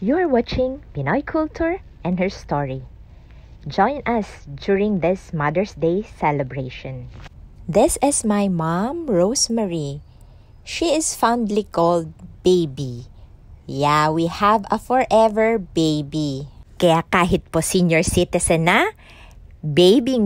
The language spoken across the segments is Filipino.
You're watching Pinoy Culture and Her Story. Join us during this Mother's Day celebration. This is my mom, Rosemary. She is fondly called Baby. Yeah, we have a forever baby. Kaya kahit po senior citizen na, baby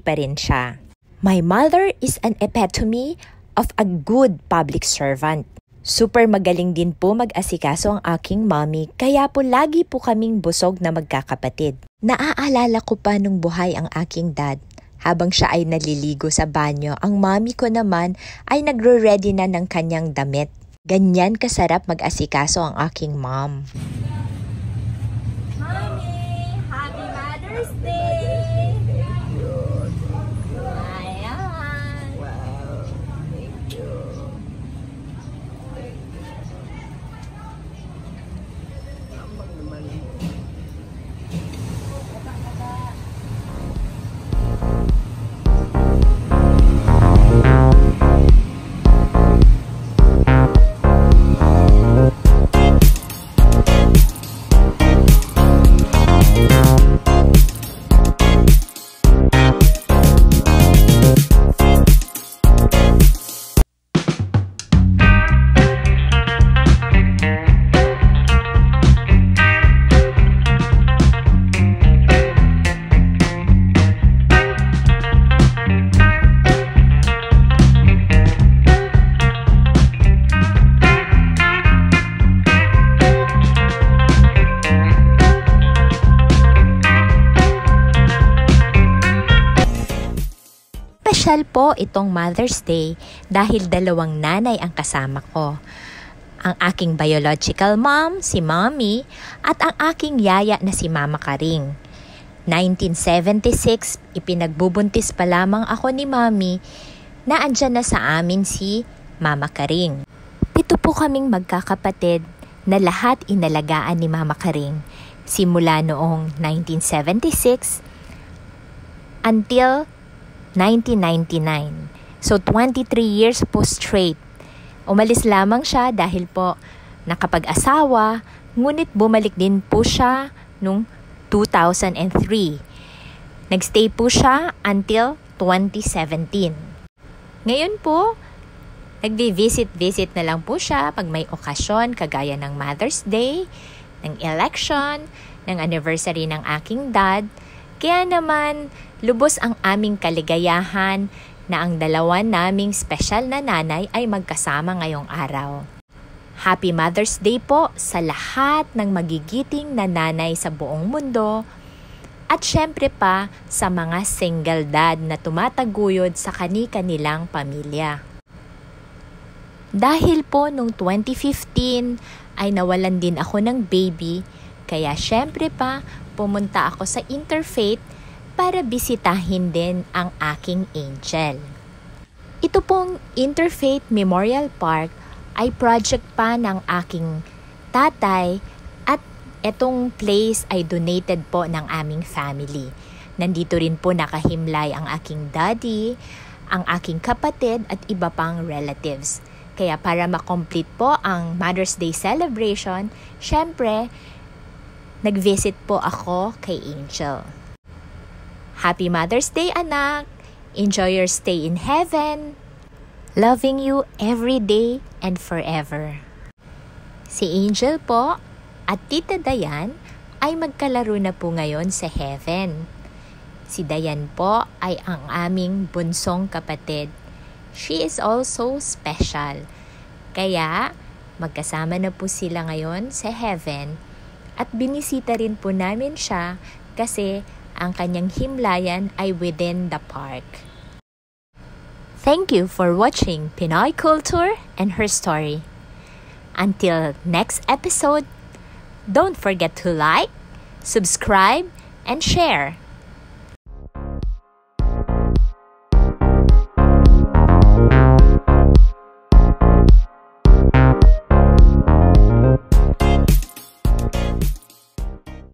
pa rin siya. My mother is an epitome of a good public servant. Super magaling din po mag-asikaso ang aking mommy, kaya po lagi po kaming busog na magkakapatid. Naaalala ko pa nung buhay ang aking dad. Habang siya ay naliligo sa banyo, ang mommy ko naman ay nagre-ready na ng kanyang damit. Ganyan kasarap mag-asikaso ang aking mom. Mommy, Happy Mother's Day! Ayan. Wow, thank you. Ambang naman. Special po itong Mother's Day dahil dalawang nanay ang kasama ko. Ang aking biological mom, si Mommy, at ang aking yaya na si Mama Karing. 1976, ipinagbubuntis pa lamang ako ni Mommy na andyan na sa amin si Mama Karing. 7 po kaming magkakapatid na lahat inalagaan ni Mama Karing simula noong 1976 until 1999. So 23 years po straight. Umalis lamang siya dahil po nakapag-asawa, ngunit bumalik din po siya noong 2003. Nagstay po siya until 2017. Ngayon po, nagbi-visit na lang po siya pag may okasyon kagaya ng Mother's Day, ng election, ng anniversary ng aking dad. Kaya naman, lubos ang aming kaligayahan na ang dalawa naming special na nanay ay magkasama ngayong araw. Happy Mother's Day po sa lahat ng magigiting na nanay sa buong mundo at syempre pa sa mga single dad na tumataguyod sa kani-kanilang pamilya. Dahil po nung 2015 ay nawalan din ako ng baby, kaya syempre pa pumunta ako sa Interfaith para bisitahin din ang aking angel. Ito pong Interfaith Memorial Park ay project pa ng aking tatay at itong place ay donated po ng aming family. Nandito rin po nakahimlay ang aking daddy, ang aking kapatid at iba pang relatives. Kaya para makomplete po ang Mother's Day celebration, syempre, nag-visit po ako kay Angel. Happy Mother's Day, anak! Enjoy your stay in heaven! Loving you every day and forever. Si Angel po at Tita Dayan ay magkalaro na po ngayon sa heaven. Si Dayan po ay ang aming bunsong kapatid. She is also special. Kaya magkasama na po sila ngayon sa heaven. At binisita rin po namin siya kasi ang kanyang himlayan ay within the park. Thank you for watching Pinoy Culture and Her Story. Until next episode, don't forget to like, subscribe, and share.